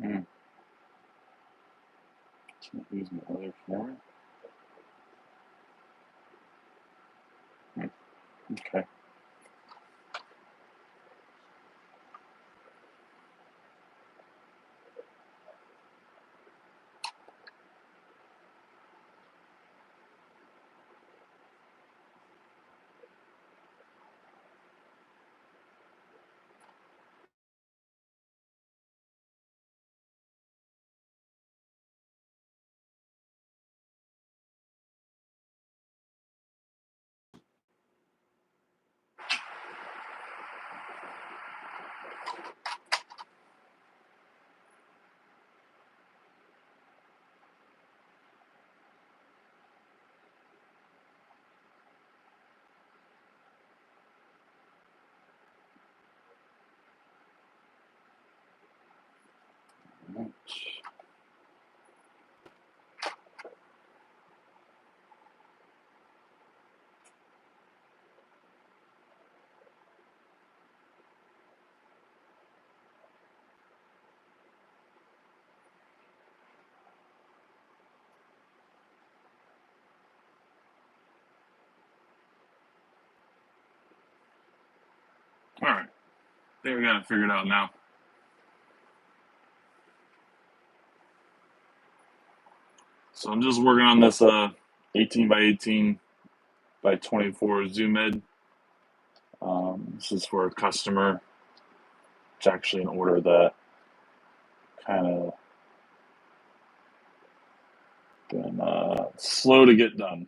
Hmm. Can't use my other camera. Hmm. Okay. Right. All right. I think we got it figured out now. So I'm just working on this 18 by 18 by 24 zoom ed. This is for a customer. It's actually an order that kind of been slow to get done.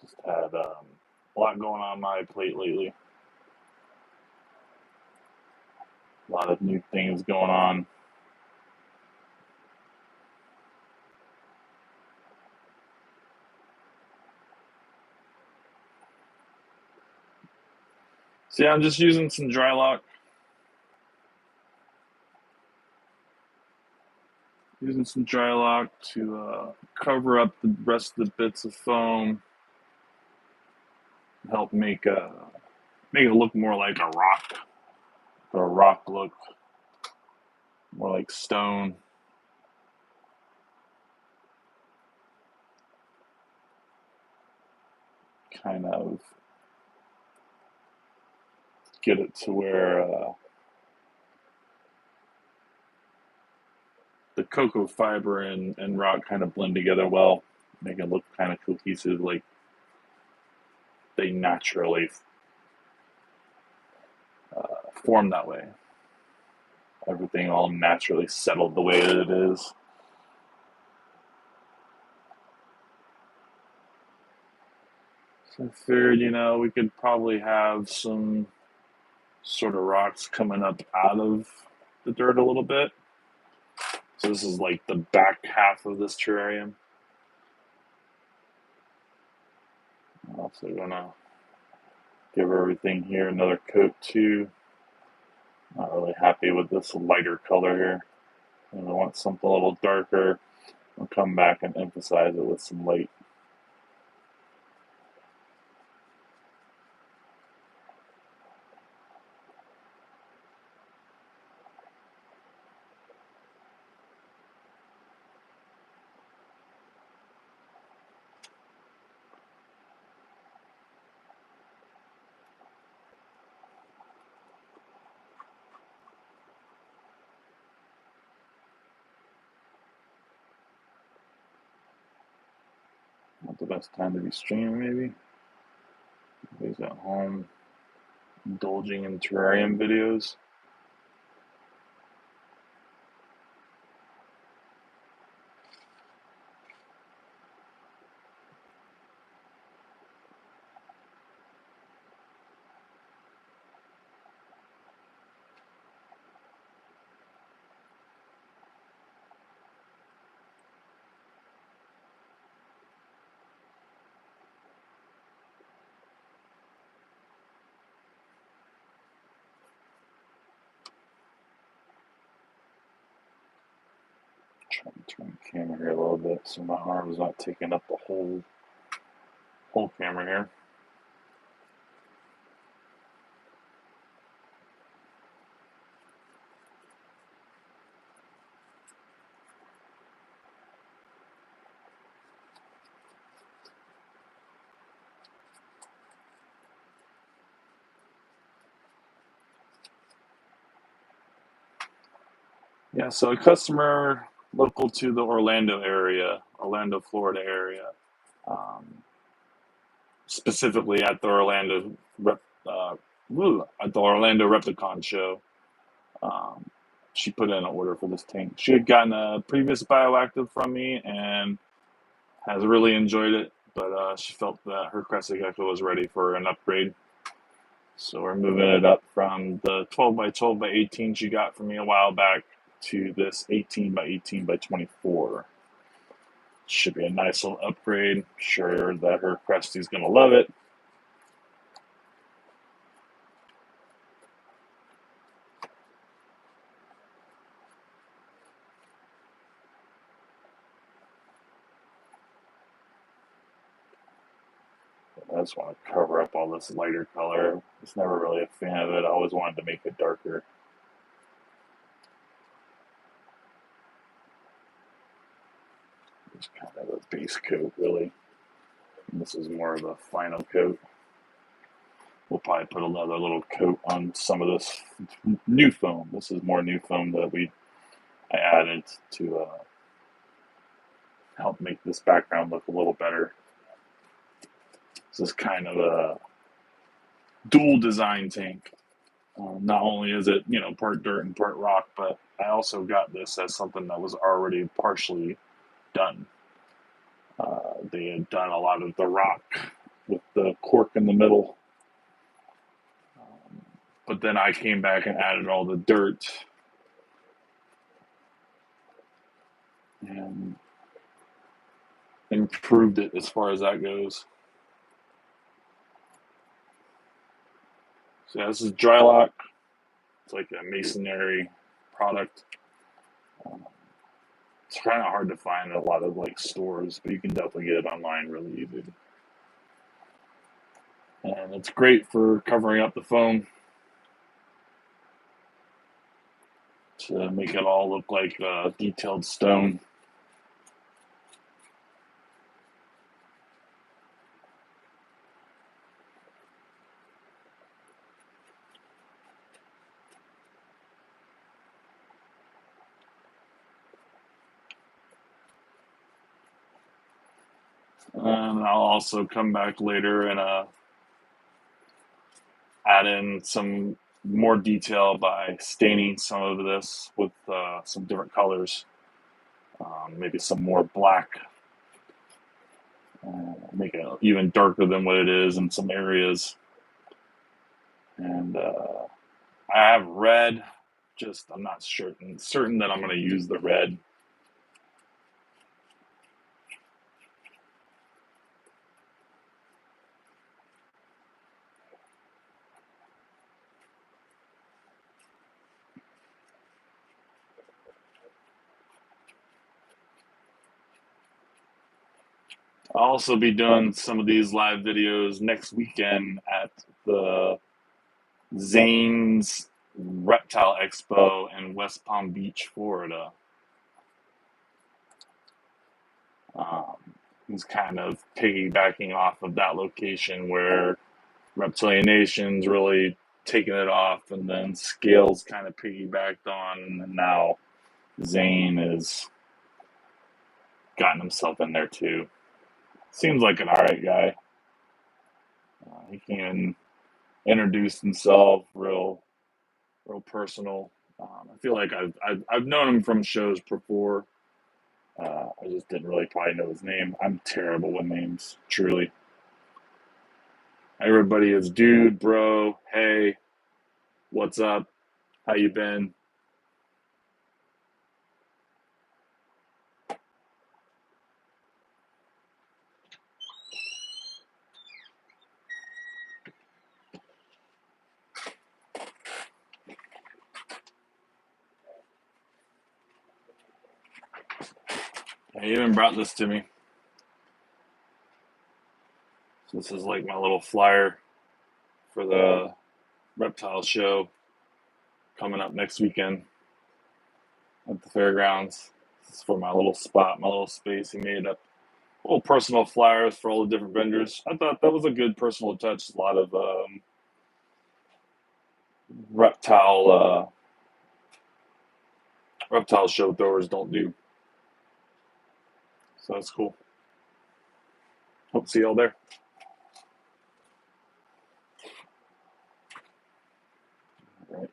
Just had a lot going on my plate lately. A lot of new things going on. So yeah, I'm just using some dry lock. Using some dry lock to cover up the rest of the bits of foam. Help make it look more like a rock. Or a rock look. More like stone. Kind of get it to where the cocoa fiber and rock kind of blend together well, make it look kind of cohesive, like they naturally form that way. Everything all naturally settled the way that it is. So I figured, we could probably have some sort of rocks coming up out of the dirt a little bit. So this is like the back half of this terrarium. I'm also gonna give everything here another coat too. Not really happy with this lighter color here. And I want something a little darker. I'll come back and emphasize it with some light. Not the best time to be streaming, maybe. Everybody's at home indulging in terrarium videos. Trying to turn the camera here a little bit so my arm is not taking up the whole camera here. Yeah, so a customer local to the Orlando, Florida area, um, specifically at the uh, at the Orlando Repticon show. Um, she put in an order for this tank. She had gotten a previous Bioactive from me and has really enjoyed it, but she felt that her Crested Gecko was ready for an upgrade. So we're moving it up from the 12 by 12 by 18 she got from me a while back to this 18 by 18 by 24. Should be a nice little upgrade. Sure that her Cresty's going to love it. I just want to cover up all this lighter color. I was never really a fan of it. I always wanted to make it darker. It's kind of a base coat, really. And this is more of a final coat. We'll probably put another little coat on some of this new foam. This is more new foam that I added to help make this background look a little better. This is kind of a dual design tank. Not only is it, part dirt and part rock, but I also got this as something that was already partially done. They had done a lot of the rock with the cork in the middle, but then I came back and added all the dirt and improved it as far as that goes. So yeah, this is dry lock. It's like a masonry product. Um, it's kind of hard to find at a lot of like stores, but you can definitely get it online really easy. And it's great for covering up the foam to make it all look like detailed stone. And I'll also come back later and add in some more detail by staining some of this with some different colors. Maybe some more black, make it even darker than what it is in some areas. And I have red. Just I'm not certain that I'm going to use the red. I'll also be doing some of these live videos next weekend at the Zane's Reptile Expo in West Palm Beach, Florida. Um, he's kind of piggybacking off of that location where Reptilian Nation's really taking it off, and then Scales kind of piggybacked on, and now Zane has gotten himself in there too. Seems like an alright guy. He can introduce himself real personal. I feel like I've known him from shows before. I just didn't really probably know his name. I'm terrible with names, truly. Everybody is dude, bro, hey, what's up, how you been? He even brought this to me. So this is like my little flyer for the reptile show coming up next weekend at the fairgrounds. This is for my little spot, my little space. He made up little personal flyers for all the different vendors. I thought that was a good personal touch. A lot of reptile reptile show throwers don't do. So that's cool. Hope to see y'all there. All right.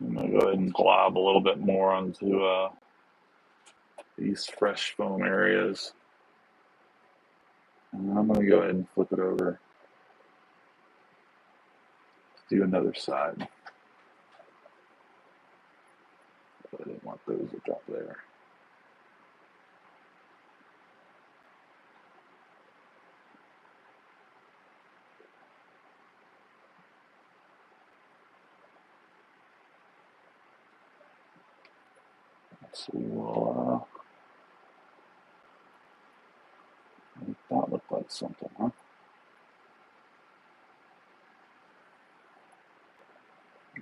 I'm going to go ahead and glob a little bit more onto these fresh foam areas. And I'm going to go ahead and flip it over to do another side. I didn't want those to drop there. So we'll make that look like something, huh?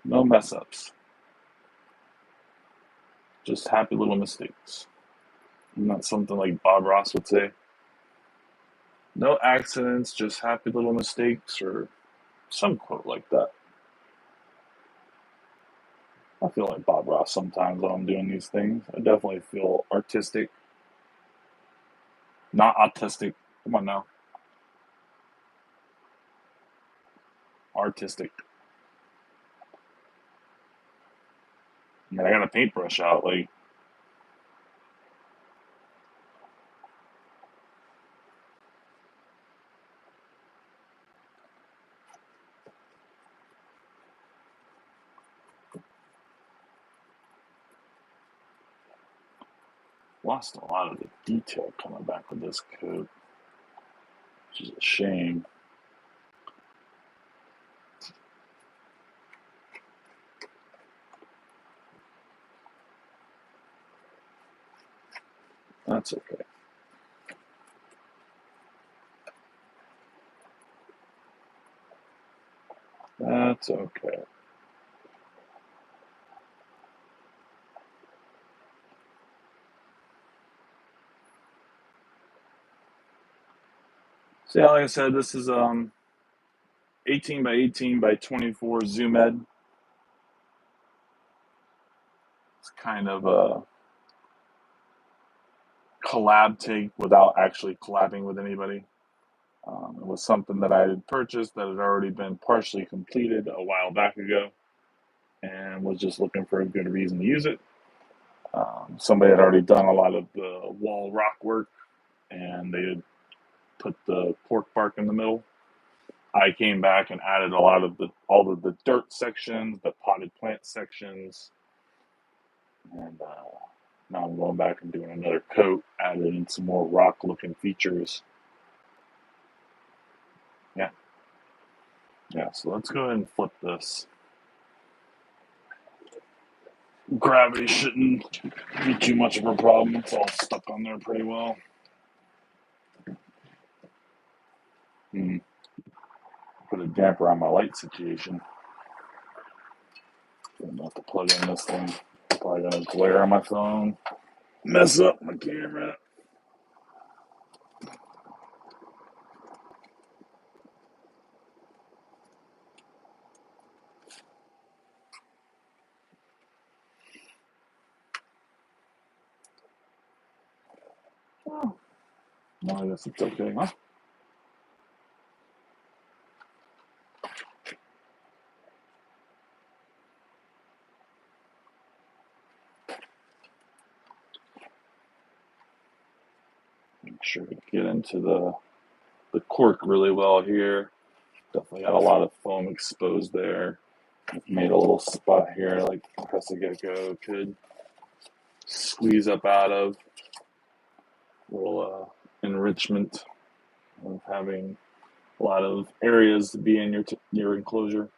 No mess ups. Just happy little mistakes. Not something like Bob Ross would say. No accidents, just happy little mistakes, or some quote like that. I feel like Bob Ross sometimes when I'm doing these things. I definitely feel artistic, not autistic. Come on now. Artistic. I mean, I got a paintbrush out. Like, lost a lot of the detail coming back with this coat, which is a shame. That's okay. That's okay. So yeah, like I said, this is 18 by 18 by 24 zoom ed. It's kind of a collab take without actually collabing with anybody. It was something that I had purchased that had already been partially completed a while back ago, and was just looking for a good reason to use it. Somebody had already done a lot of the wall rock work, and they had put the pork bark in the middle. I came back and added a lot of all of the dirt sections, the potted plant sections, and now I'm going back and doing another coat, adding in some more rock looking features. Yeah, yeah. So let's go ahead and flip this. Gravity shouldn't be too much of a problem. It's all stuck on there pretty well. Put a damper on my light situation. I'm about to plug in this thing. Probably gonna glare on my phone, mess up my camera. Oh, no, I guess it's okay, huh? Make sure to get into the cork really well here. Definitely got a lot of foam exposed there. I've made a little spot here like Crested Gecko could squeeze up out of. A little enrichment of having a lot of areas to be in your enclosure,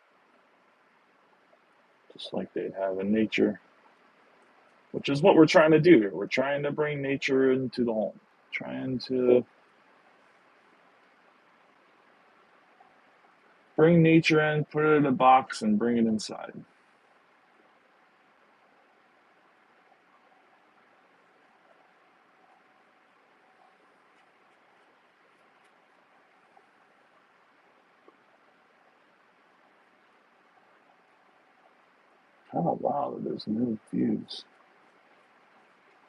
just like they have in nature. which is what we're trying to do here. We're trying to bring nature into the home, trying to bring nature in, put it in a box, and bring it inside. Kind of wow that there's no views.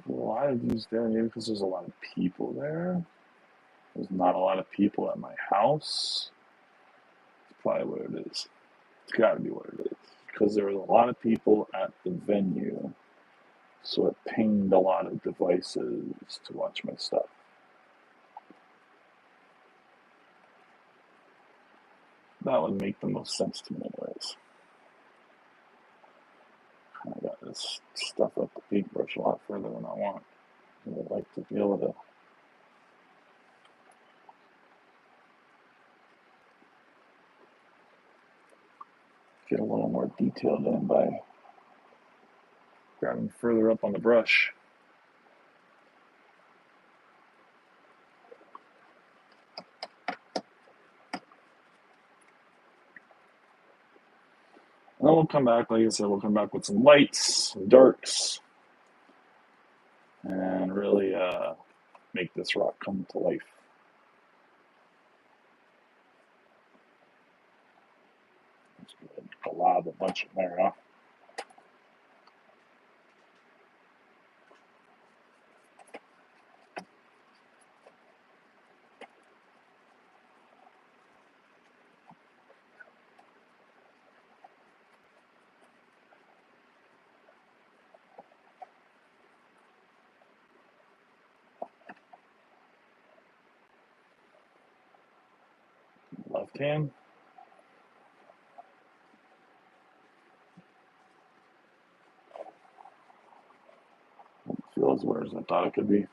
There's a lot of views there, maybe because there's a lot of people there. There's not a lot of people at my house. It's probably what it is. It's got to be what it is. Because there was a lot of people at the venue, so it pinged a lot of devices to watch my stuff. That would make the most sense to me anyways. I got this stuff up the paintbrush a lot further than I want. I would like to be able to get a little more detailed in by grabbing further up on the brush. And then we'll come back, like I said, we'll come back with some lights, some darks, and really make this rock come to life. Let's go ahead and lob a bunch in there, huh? Left hand. Don't feel as weird as I thought it could be.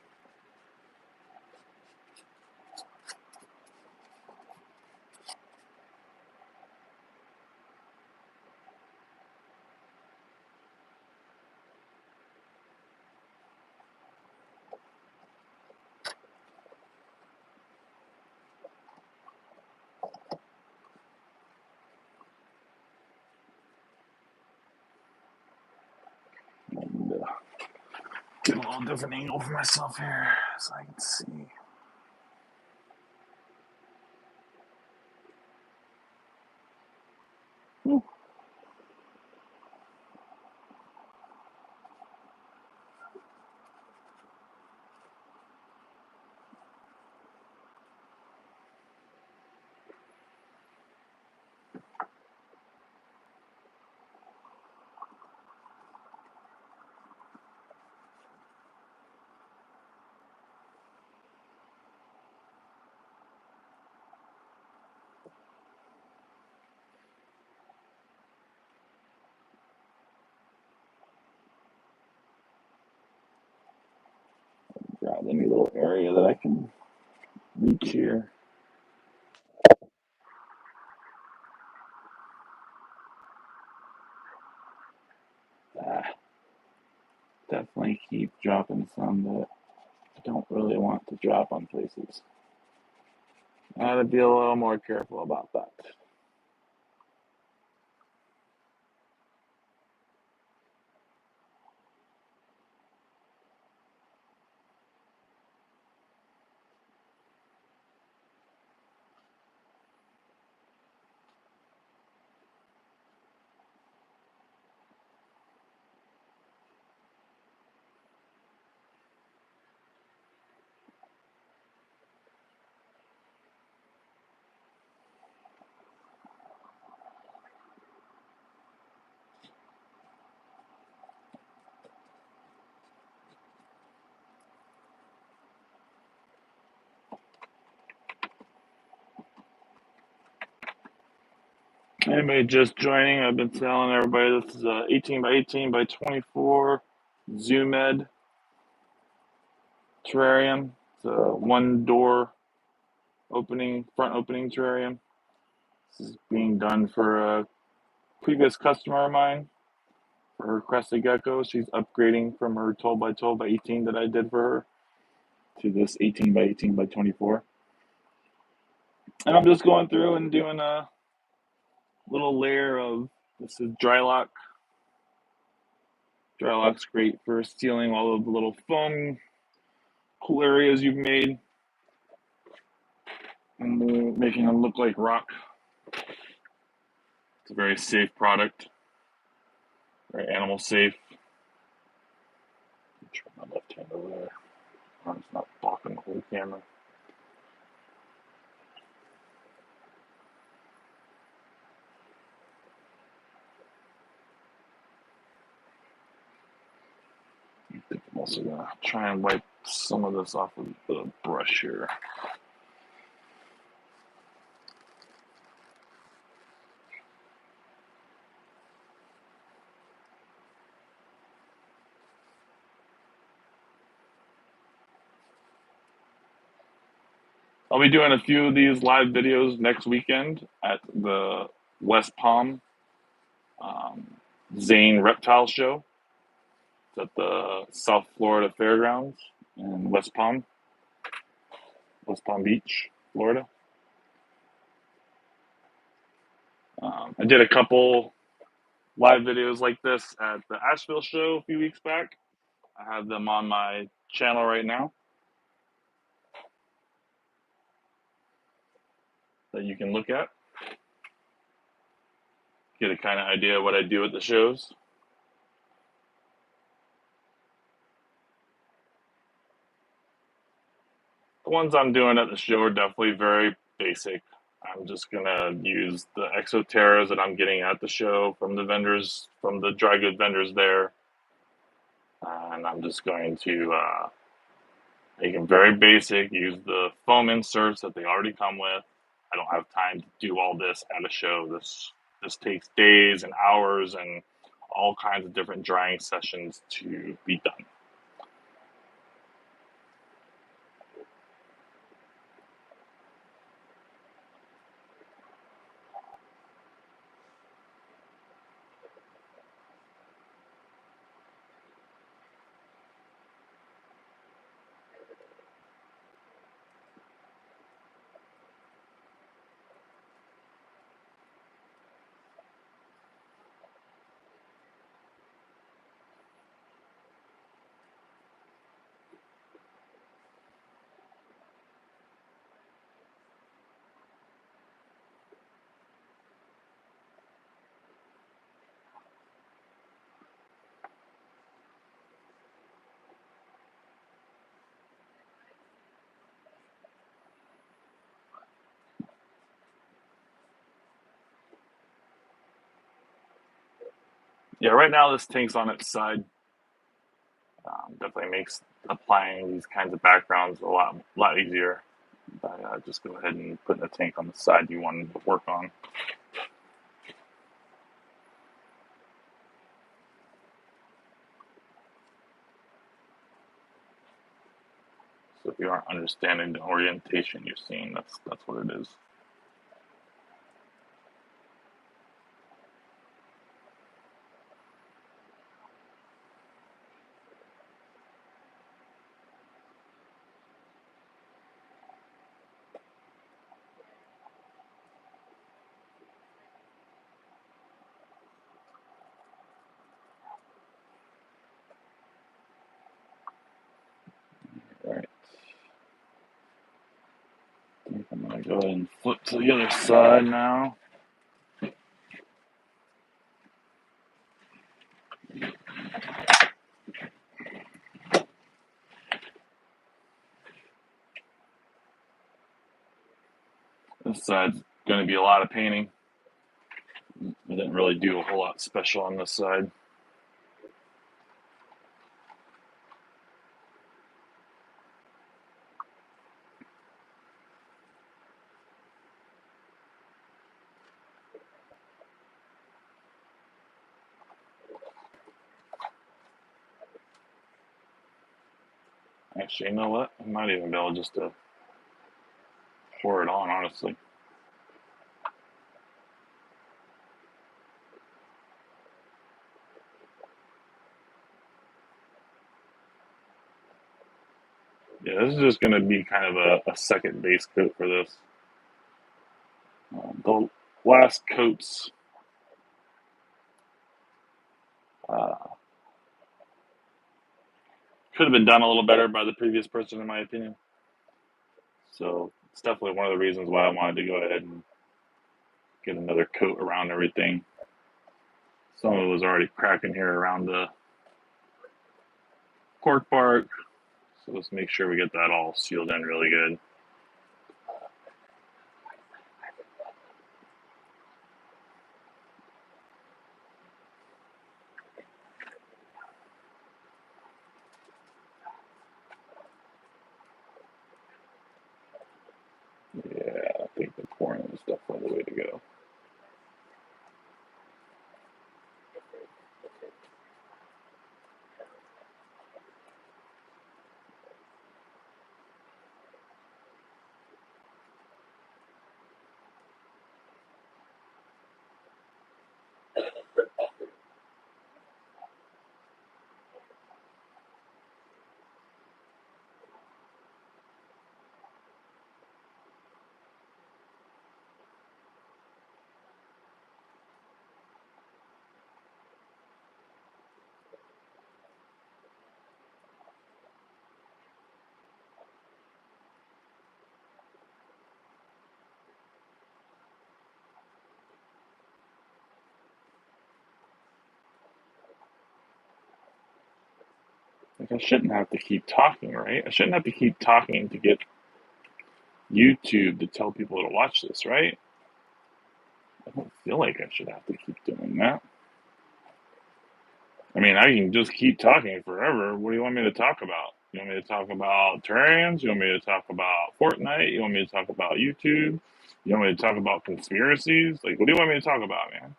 And get a little different angle for myself here so I can see. Ooh. Grab any little area that I can reach here. Definitely keep dropping some that I don't really want to drop on places. I gotta be a little more careful about that. Anybody just joining, I've been telling everybody this is a 18x18x24 zoom ed terrarium. It's a one door opening, front opening terrarium. This is being done for a previous customer of mine for her Crested Gecko. She's upgrading from her 12 by 12 by 18 that I did for her to this 18 by 18 by 24. And I'm just going through and doing a little layer of, this is dry lock. Dry lock's great for sealing all of the little foam cool areas you've made and making them look like rock. It's a very safe product, very animal safe. Turn my left hand over there. Arm's not blocking the whole camera. I think I'm also gonna try and wipe some of this off with the brush here. I'll be doing a few of these live videos next weekend at the West Palm Zane Reptile Show. It's at the South Florida Fairgrounds in West Palm Beach, Florida. I did a couple live videos like this at the Asheville show a few weeks back. I have them on my channel right now that you can look at. Get a kind of idea of what I do at the shows. The ones I'm doing at the show are definitely very basic. I'm just gonna use the exoterras that I'm getting at the show from the vendors, from the dry good vendors there. And I'm just going to make them very basic, use the foam inserts that they already come with. I don't have time to do all this at a show. This takes days and hours and all kinds of different drying sessions to be done. Yeah, right now this tank's on its side. Definitely makes applying these kinds of backgrounds a lot easier. By just go ahead and put the tank on the side you want to work on. So if you aren't understanding the orientation you're seeing, that's what it is. All right. I'm gonna go ahead and flip to the other side now. This side's going to be a lot of painting. I didn't really do a whole lot special on this side. Actually, you know what? I might even be able just to pour it on, honestly. Yeah, this is just going to be kind of a second base coat for this. The last coats uh, could have been done a little better by the previous person, in my opinion. So it's definitely one of the reasons why I wanted to go ahead and get another coat around everything. Some of it was already cracking here around the cork bark. So let's make sure we get that all sealed in really good. Yeah, I think the pouring is definitely the way to go. Like I shouldn't have to keep talking, right? I shouldn't have to keep talking to get YouTube to tell people to watch this, right? I don't feel like I should have to keep doing that. I mean, I can just keep talking forever. What do you want me to talk about? You want me to talk about terrariums? You want me to talk about Fortnite? You want me to talk about YouTube? You want me to talk about conspiracies? Like, what do you want me to talk about, man?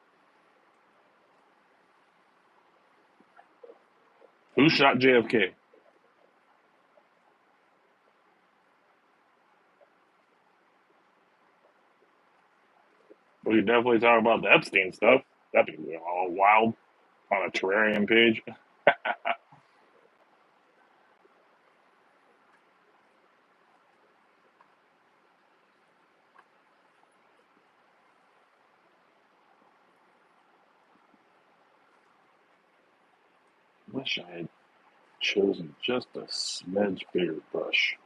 Who shot JFK? We could definitely talk about the Epstein stuff. That'd be all wild on a terrarium page. Wish I had chosen just a smidge bigger brush.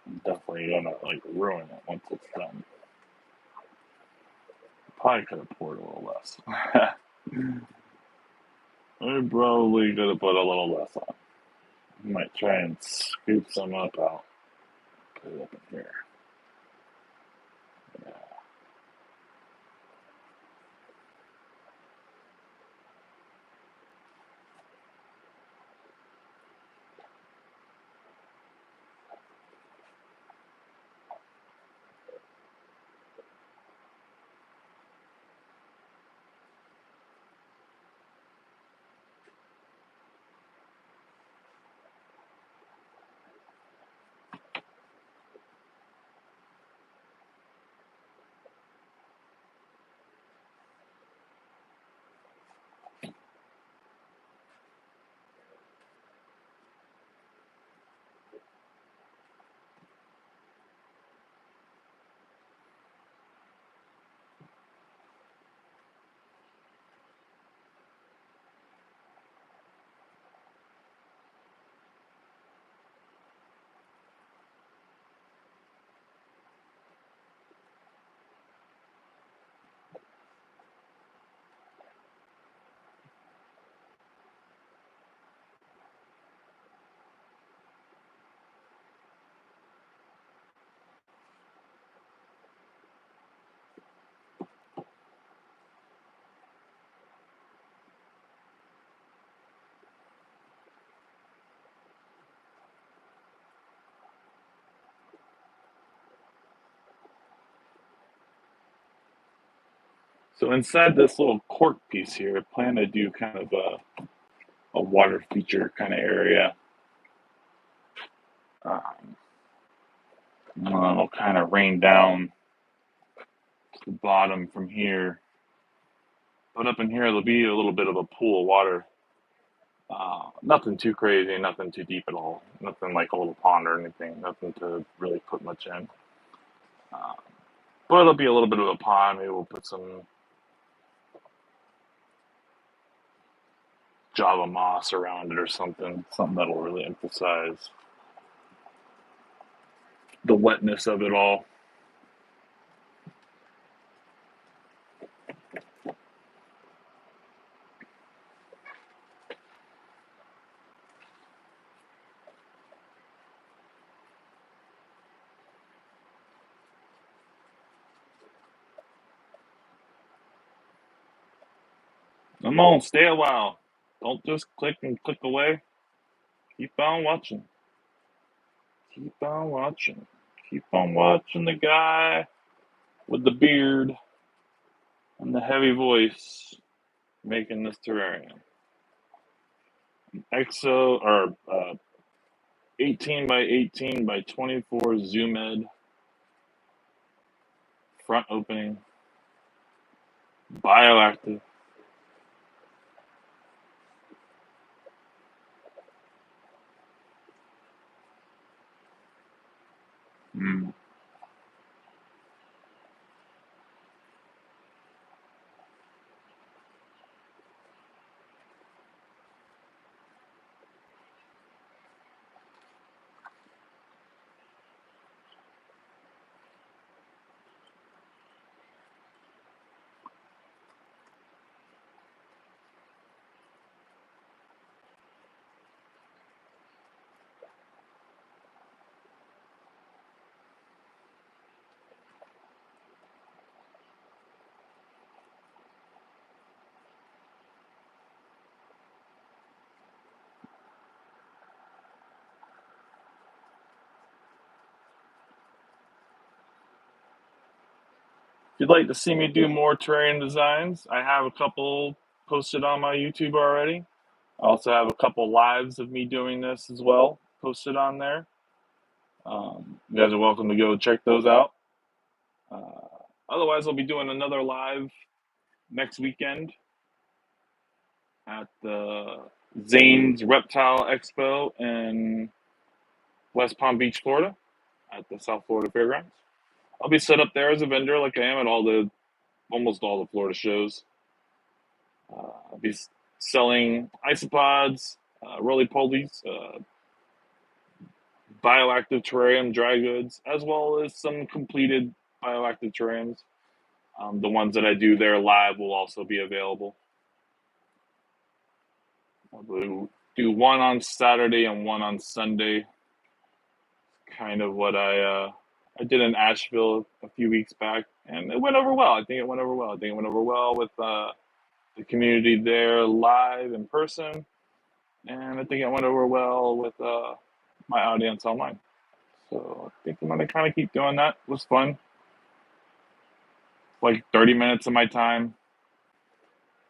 I'm definitely gonna like ruin it once it's done. Probably could have poured a little less. I probably could have put a little less on. I might try and scoop some up out. Put it up in here. Yeah. So inside this little cork piece here, I plan to do kind of a water feature kind of area. Um, it'll kind of rain down to the bottom from here. But up in here, there'll be a little bit of a pool of water Nothing too crazy, nothing too deep at all. Nothing like a little pond or anything. Nothing to really put much in. Uh, but it'll be a little bit of a pond. Maybe we'll put some Java moss around it or something. Something that'll really emphasize the wetness of it all. Come on, stay a while. Don't just click and click away. Keep on watching. Keep on watching. Keep on watching the guy with the beard and the heavy voice making this terrarium. EXO or 18 by 18 by 24 zoom ed front opening, bioactive. Mm. If you'd like to see me do more terrarium designs, I have a couple posted on my YouTube already. I also have a couple lives of me doing this as well posted on there. You guys are welcome to go check those out. Otherwise, I'll be doing another live next weekend at the Zane's Reptile Expo in West Palm Beach, Florida, at the South Florida Fairgrounds. I'll be set up there as a vendor, like I am at almost all the Florida shows. I'll be selling isopods, roly polies, bioactive terrarium dry goods, as well as some completed bioactive terrariums. The ones that I do there live will also be available. I'll do one on Saturday and one on Sunday. Kind of what I did in Asheville a few weeks back, and it went over well. I think it went over well. I think it went over well with the community there live in person, and I think it went over well with my audience online. So I think I'm gonna kind of keep doing that. It was fun. Like 30 minutes of my time,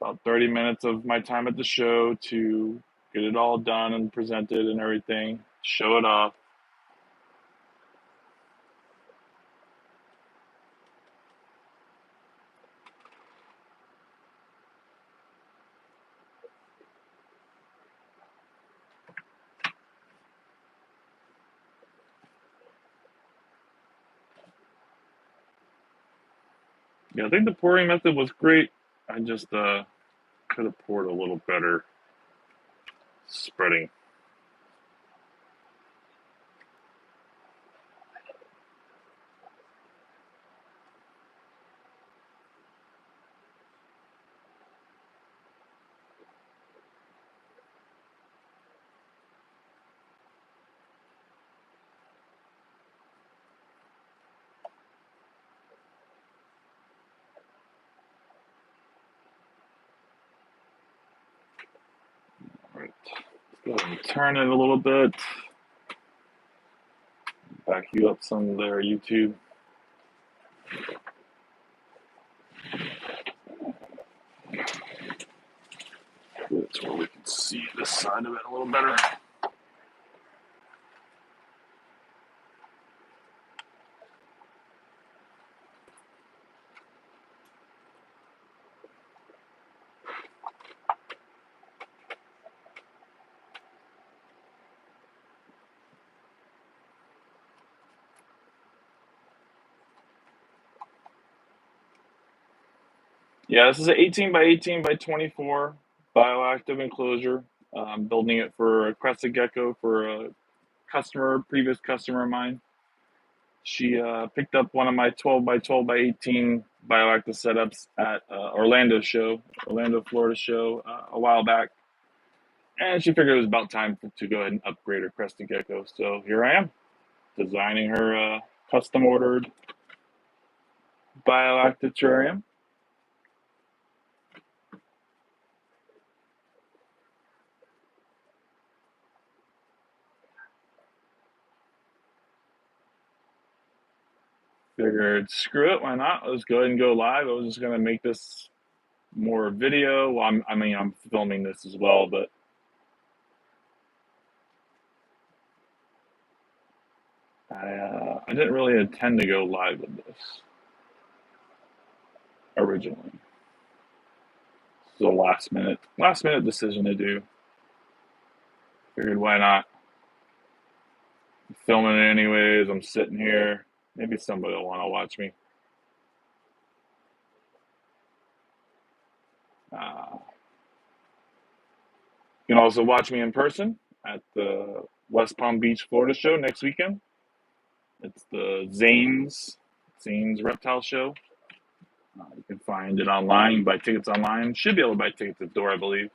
about 30 minutes of my time at the show to get it all done and presented and everything, show it off. Yeah, I think the pouring method was great. I just could have poured a little better spreading. All right, let's go ahead and turn it a little bit. Back you up some there, YouTube. That's where we can see this side of it a little better. Yeah, this is an 18 by 18 by 24 bioactive enclosure. I'm building it for a Crested Gecko for a previous customer of mine. She picked up one of my 12 by 12 by 18 bioactive setups at Orlando, Florida show a while back. And she figured it was about time to go ahead and upgrade her Crested Gecko. So here I am, designing her custom ordered bioactive terrarium. Figured, screw it, why not? Let's go ahead and go live. I was just gonna make this more video. Well, I'm filming this as well, but I didn't really intend to go live with this originally. It's a last minute decision to do. Figured, why not? I'm filming it anyways. I'm sitting here. Maybe somebody will want to watch me. You can also watch me in person at the West Palm Beach, Florida show next weekend. It's the Zane's Reptile Show. You can find it online. You can buy tickets online. Should be able to buy tickets at the door, I believe.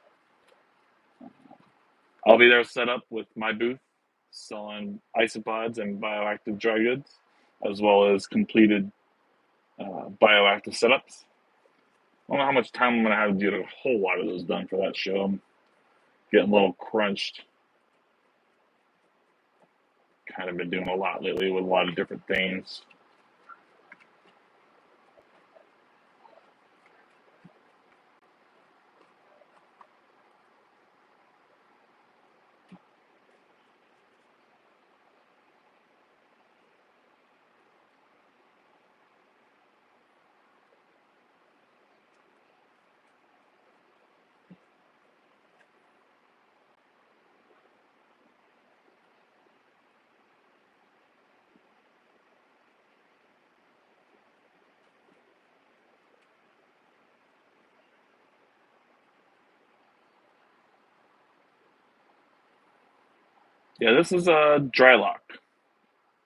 I'll be there set up with my booth, selling isopods and bioactive dry goods, as well as completed bioactive setups. I don't know how much time I'm going to have to get a whole lot of those done for that show. I'm getting a little crunched. Kind of been doing a lot lately with a lot of different things. Yeah, this is a dry lock.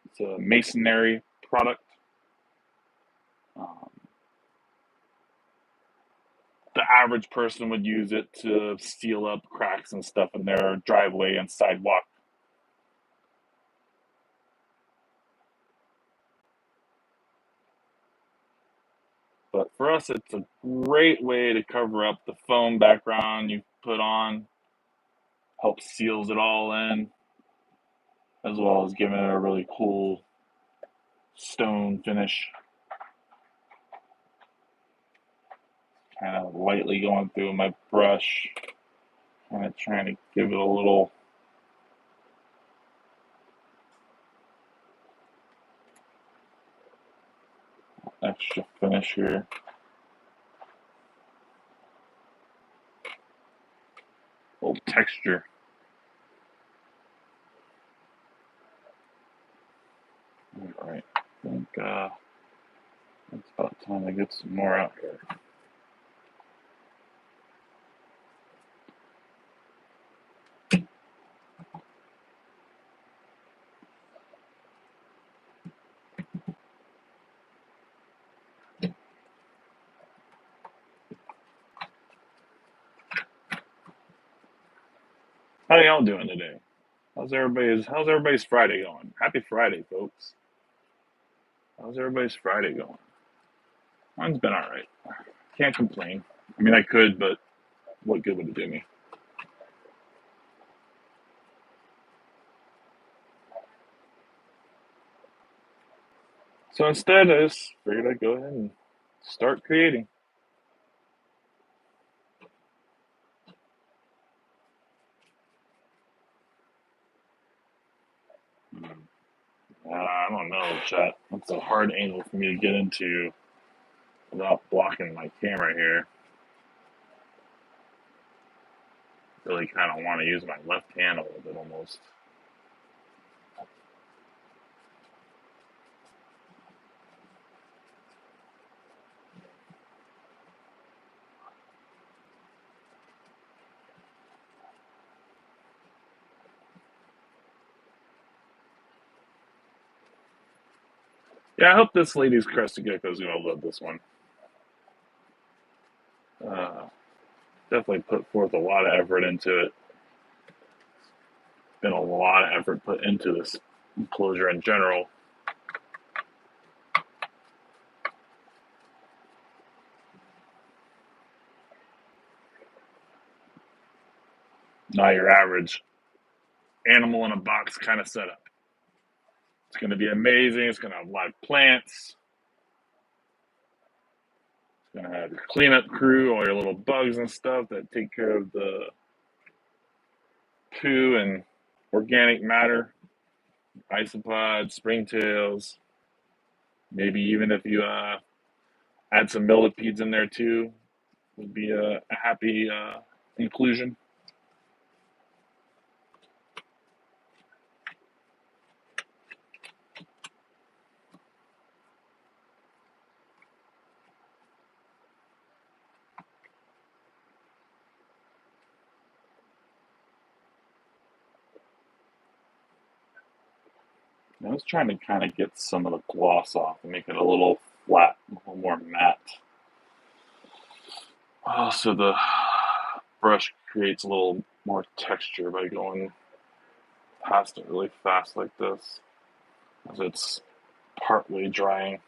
It's a masonry product. Um, the average person would use it to seal up cracks and stuff in their driveway and sidewalk. But for us, it's a great way to cover up the foam background you put on, helps seals it all in, as well as giving it a really cool stone finish. Kind of lightly going through my brush, kind of trying to give it a little extra finish here. A little texture. All right, I think it's about time to get some more out here. How y'all doing today? How's everybody's Friday going? Happy Friday, folks. How's everybody's Friday going? Mine's been alright. Can't complain. I mean, I could, but what good would it do me? So instead, I just figured I'd go ahead and start creating. I don't know, chat. That's a hard angle for me to get into without blocking my camera here. Really kind of want to use my left hand a little bit almost. Yeah, I hope this lady's Crested Gecko is going to love this one. Definitely put forth a lot of effort into it. Been a lot of effort put into this enclosure in general. Not your average animal in a box kind of setup. It's going to be amazing. It's going to have live plants. It's going to have your cleanup crew, all your little bugs and stuff that take care of the poo and organic matter, isopods, springtails. Maybe even if you add some millipedes in there too, would be a happy inclusion. I was trying to kind of get some of the gloss off and make it a little flat, a little more matte. So the brush creates a little more texture by going past it really fast like this, as it's partly drying.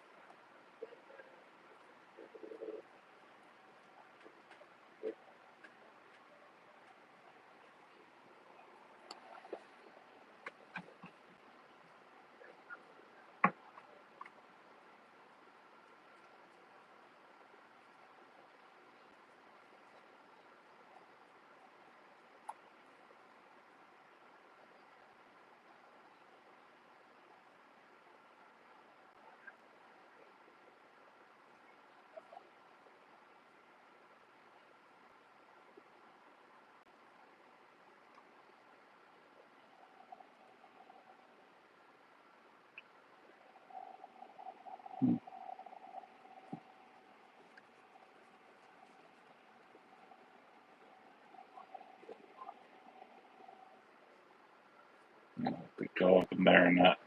To go up in there and that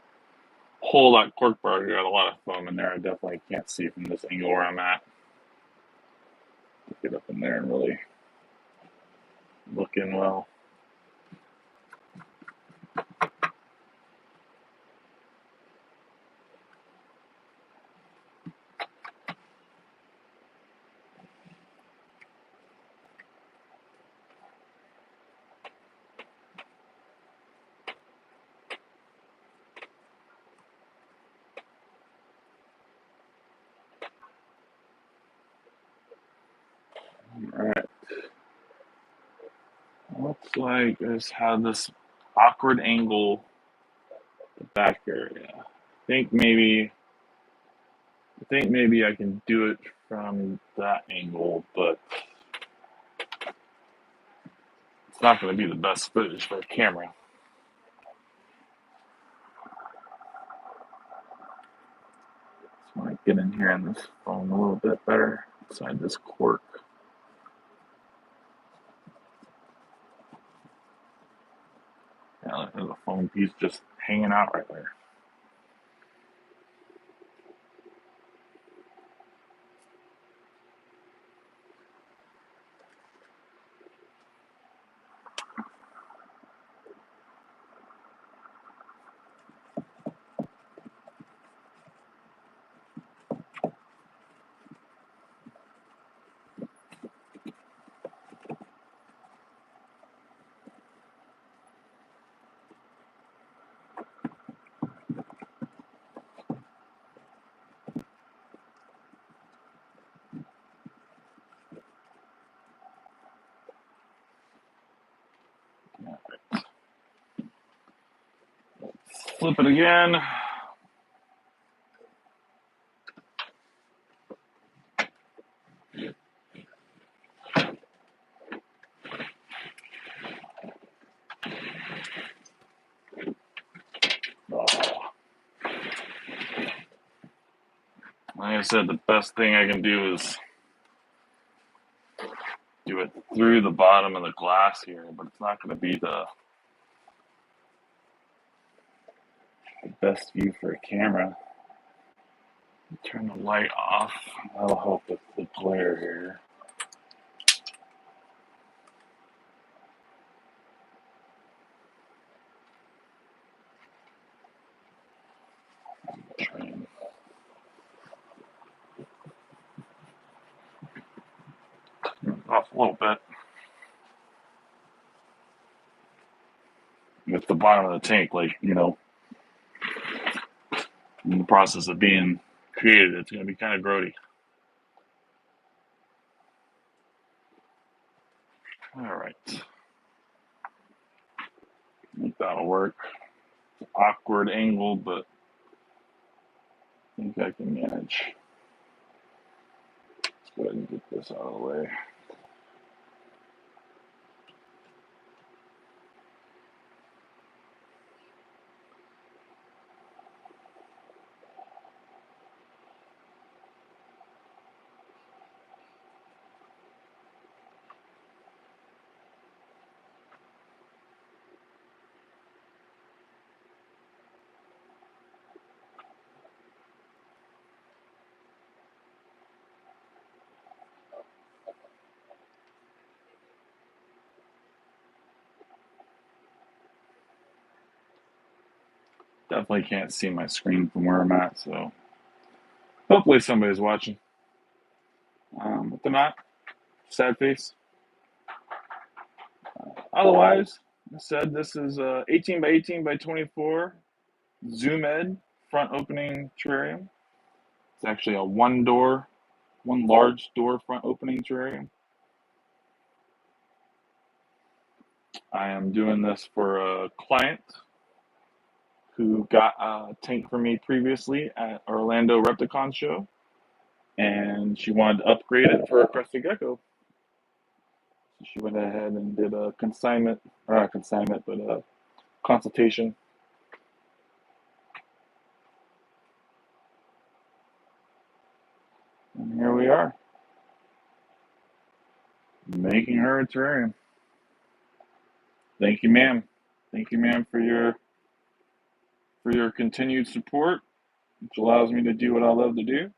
hole, that cork bar got a lot of foam in there. I definitely can't see from this angle where I'm at. Get up in there and really look in well. Alright. Looks like I just have this awkward angle the back area. I think maybe I can do it from that angle, but it's not going to be the best footage for a camera. So I want to get in here on this phone a little bit better inside this cork. Yeah, there's a foam piece just hanging out right there. Flip it again. Oh. Like I said, the best thing I can do is do it through the bottom of the glass here, but it's not going to be the best view for a camera. Turn the light off. That'll help with the glare here. Turn it off a little bit. With the bottom of the tank, like, you know, in the process of being created, it's going to be kind of grody. All right. I think that'll work. Awkward angle, but I think I can manage. Let's go ahead and get this out of the way. Definitely can't see my screen from where I'm at, so hopefully somebody's watching. If they're not, sad face. Otherwise, I said this is 18 by 18 by 24 Zoom Ed front opening terrarium. It's actually a one large door front opening terrarium. I am doing this for a client who got a tank from me previously at Orlando Repticon show, and she wanted to upgrade it for a Crested Gecko. So she went ahead and did a consignment, or not a consignment, but a consultation. And here we are, making her a terrarium. Thank you, ma'am. Thank you, ma'am, for your continued support, which allows me to do what I love to do.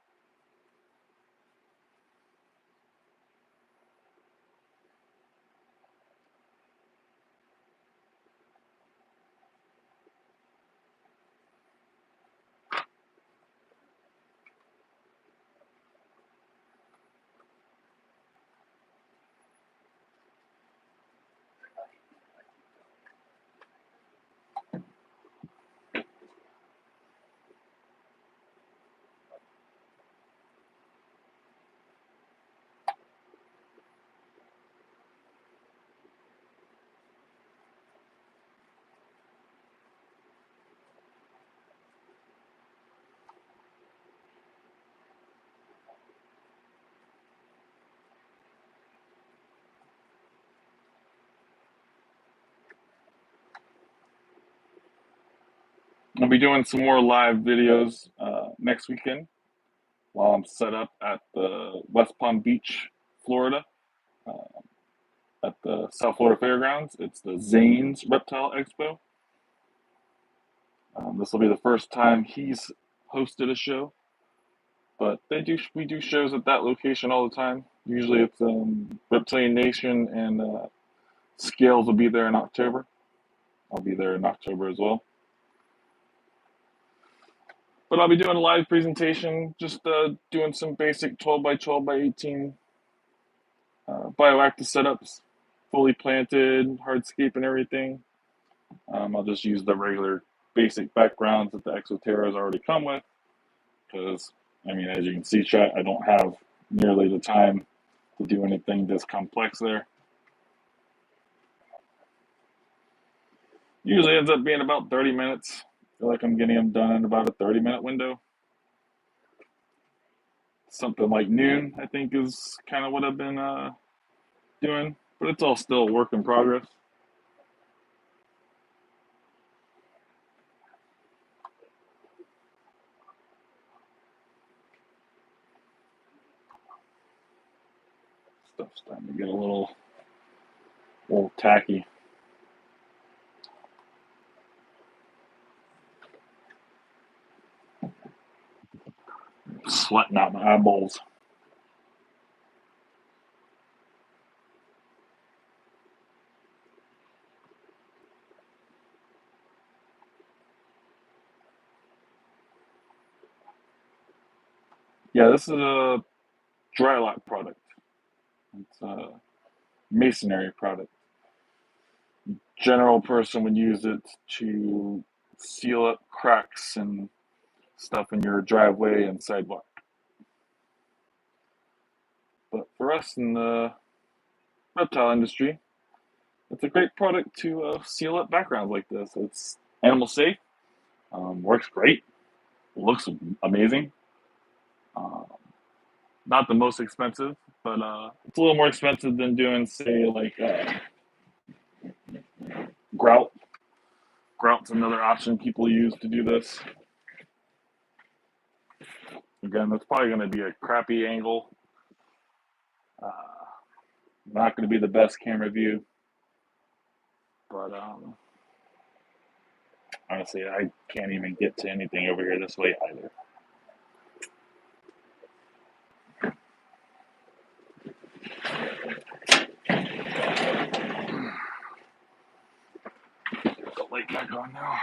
I'll be doing some more live videos next weekend while I'm set up at the West Palm Beach, Florida, uh, at the South Florida Fairgrounds. It's the Zane's Reptile Expo. This will be the first time he's hosted a show, but we do shows at that location all the time. Usually it's Reptilian Nation and Scales will be there in October. I'll be there in October as well. But I'll be doing a live presentation, just doing some basic 12 by 12 by 18 bioactive setups, fully planted, hardscape and everything. I'll just use the regular basic backgrounds that the Exoterras already come with, because, I mean, as you can see, chat, I don't have nearly the time to do anything this complex there. Usually ends up being about 30 minutes. I feel like I'm getting them done in about a 30-minute window. Something like noon, I think, is kind of what I've been doing, but it's all still a work in progress. Stuff's starting to get a little tacky. sweating out my eyeballs. Yeah, this is a dry lock product. It's a masonry product. General person would use it to seal up cracks and stuff in your driveway and sidewalk. But for us in the reptile industry, it's a great product to seal up backgrounds like this. It's animal safe, works great, looks amazing. Um, Not the most expensive, but it's a little more expensive than doing, say, like grout. Grout's another option people use to do this. Again, that's probably going to be a crappy angle. Uh, Not going to be the best camera view, but honestly, I can't even get to anything over here this way either. Get the light back on now.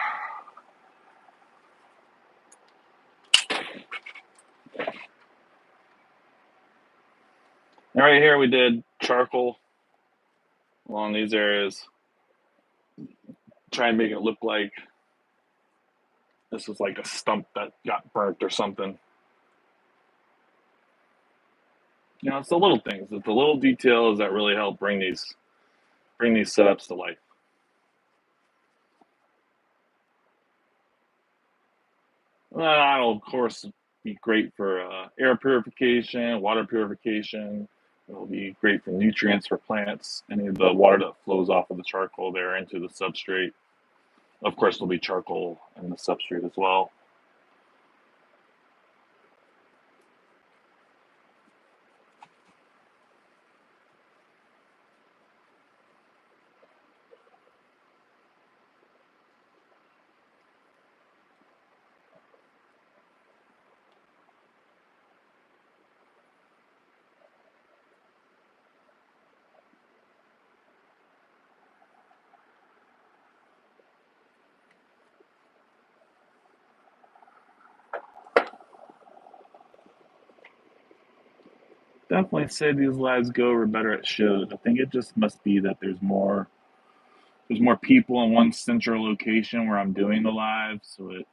And right here we did charcoal along these areas. Try and make it look like this was like a stump that got burnt or something. You know, it's the little things, it's the little details that really help bring these setups to life. That'll of course be great for air purification, water purification. It'll be great for nutrients for plants. Any of the water that flows off of the charcoal there into the substrate. Of course, there'll be charcoal in the substrate as well. Definitely say these lives go over better at shows. I think it just must be that there's more people in one central location where I'm doing the live, so it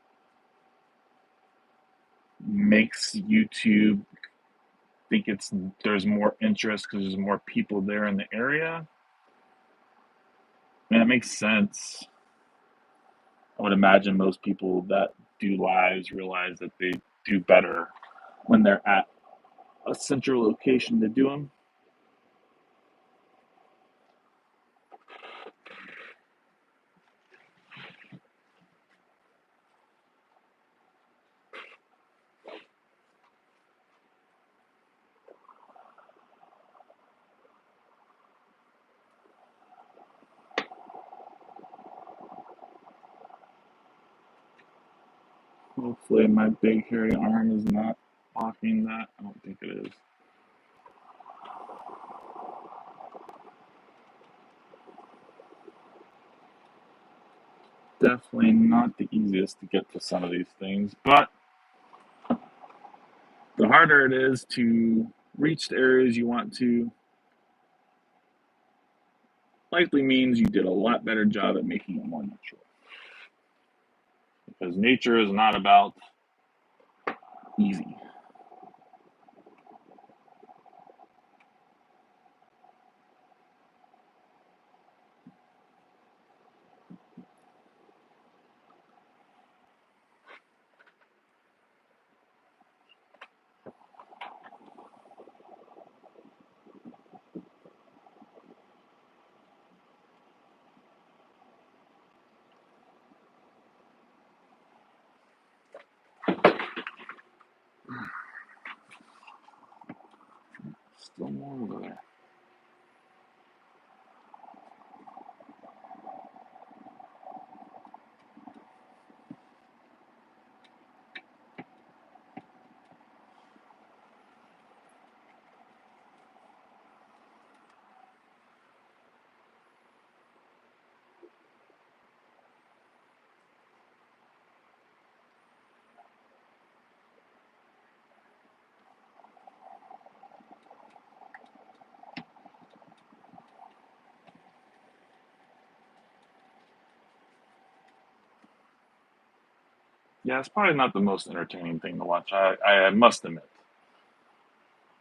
makes YouTube think there's more interest because there's more people there in the area. And it makes sense. I would imagine most people that do lives realize that they do better when they're at a central location to do them. Hopefully my big hairy arm is not blocking that. I don't think it is. Definitely not the easiest to get to some of these things, but the harder it is to reach the areas you want to, likely means you did a lot better job at making it more natural. Because nature is not about easy. Still more over there. Yeah, it's probably not the most entertaining thing to watch. I must admit.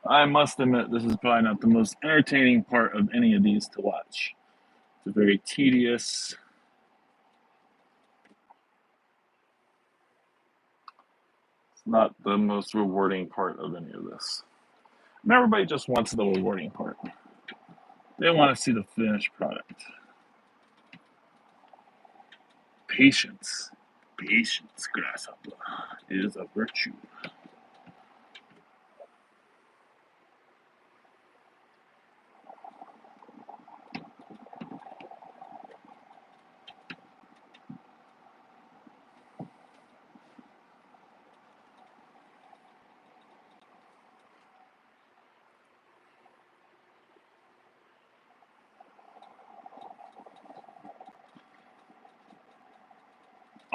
I must admit, this is probably not the most entertaining part of any of these to watch. It's a very tedious. It's not the most rewarding part of any of this. And everybody just wants the rewarding part. They want to see the finished product. Patience. Patience, grasshopper, is a virtue.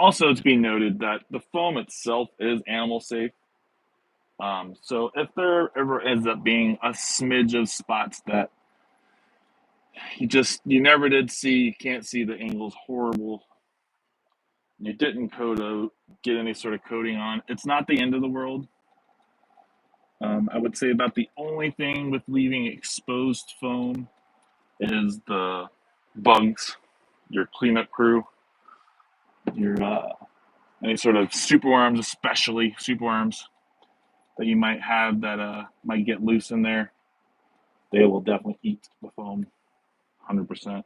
Also, to be noted that the foam itself is animal safe. So if there ever ends up being a smidge of spots that you never did see, you can't see, the angle's horrible, you didn't get any sort of coating on, it's not the end of the world. I would say about the only thing with leaving exposed foam is the bugs, your cleanup crew, your any sort of superworms, especially superworms that you might have that might get loose in there. They will definitely eat the foam, 100%.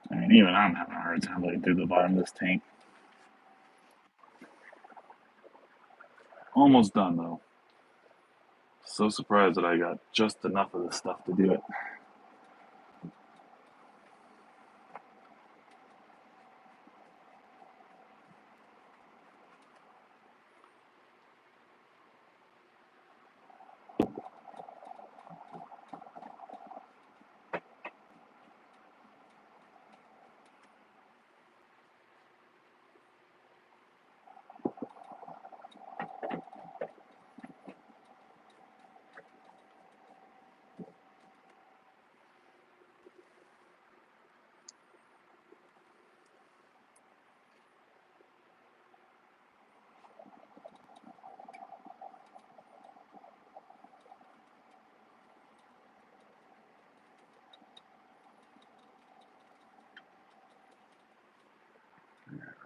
I mean, even I'm having a hard time looking through the bottom of this tank. Almost done though. So surprised that I got just enough of this stuff to do it.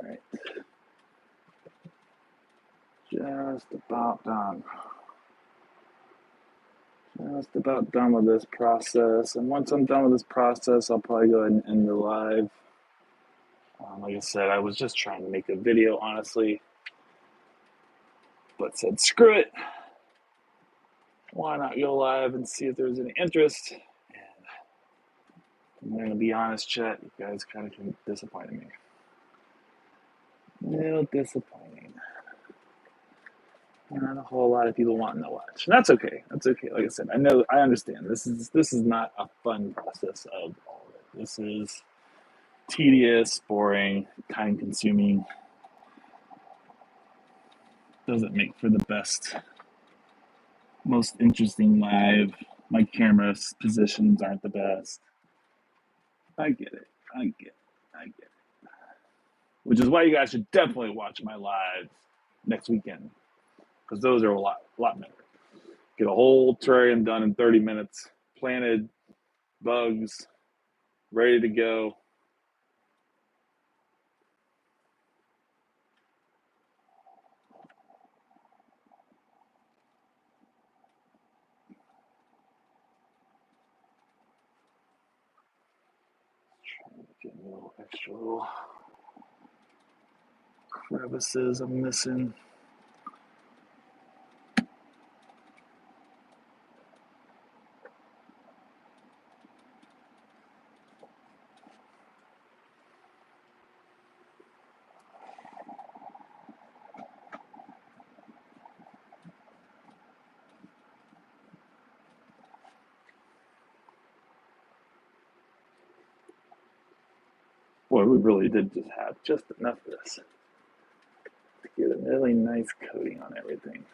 All right. Just about done. Just about done with this process. And once I'm done with this process, I'll probably go ahead and end the live. Like I said, I was just trying to make a video, honestly, but said, screw it. Why not go live and see if there's any interest? And I'm going to be honest, chat, you guys kind of disappointed me. A little disappointing. Not a whole lot of people wanting to watch. And that's okay. That's okay. Like I said, I understand. This is not a fun process of all of it. This is tedious, boring, time consuming. Doesn't make for the best, most interesting live. My camera positions aren't the best. I get it. I get it. I get it. Which is why you guys should definitely watch my lives next weekend, because those are a lot better. Get a whole terrarium done in 30 minutes, planted, bugs, ready to go. Trying to get a little extra little crevices I'm missing. boy, we really did just have just enough of this to get a really nice coating on everything.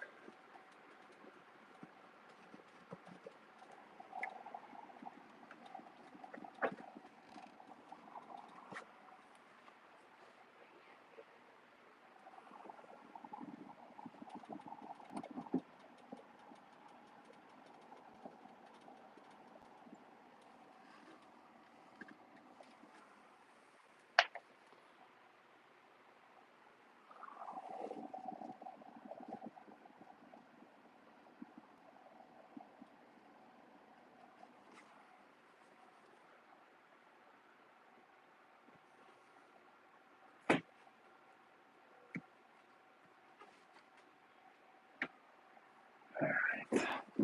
I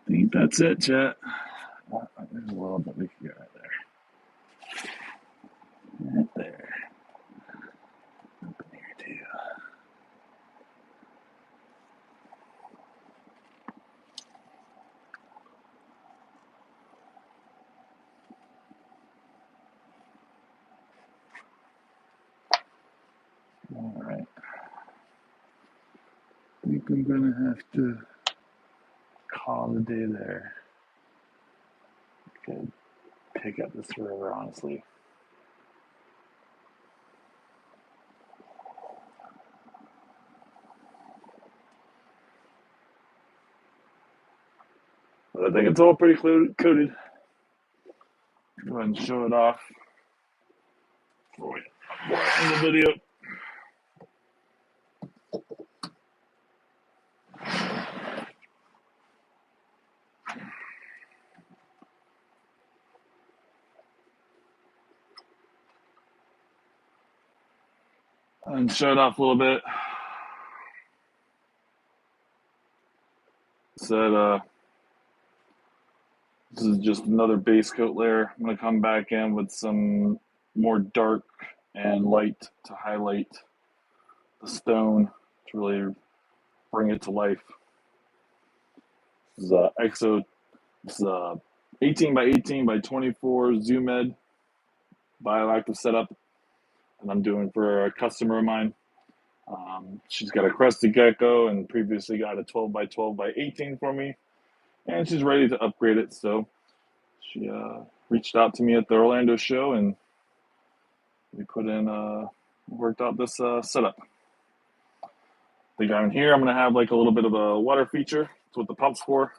think that's it, chat. There's a little bit we can get right there. Right there. Open here too. All right. I think I'm gonna have to call it a day there. Could pick up this river, honestly. But I think it's all pretty coated. Go ahead and show it off before I end the video. And show it off a little bit. Said this is just another base coat layer. I'm gonna come back in with some more dark and light to highlight the stone to really bring it to life. This is this is 18 by 18 by 24 zoom ed bioactive setup, and I'm doing for a customer of mine. She's got a Crested Gecko and previously got a 12 by 12 by 18 for me, and she's ready to upgrade it. So she reached out to me at the Orlando show, and we worked out this setup. I think down here I'm gonna have like a little bit of a water feature. That's what the pump's for.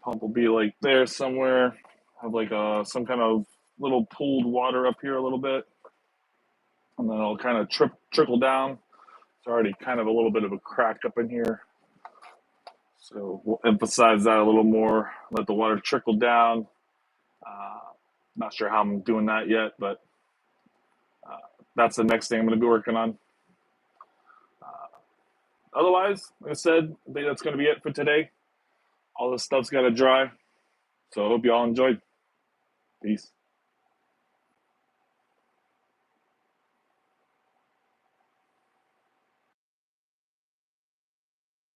Pump will be like there somewhere. Have like some kind of little pooled water up here a little bit, and then it'll kind of trickle down. It's already kind of a little bit of a crack up in here, so we'll emphasize that a little more. Let the water trickle down. Not sure how I'm doing that yet, but that's the next thing I'm going to be working on. Otherwise, like I said, I think that's going to be it for today. All this stuff's got to dry. So I hope you all enjoyed. Peace.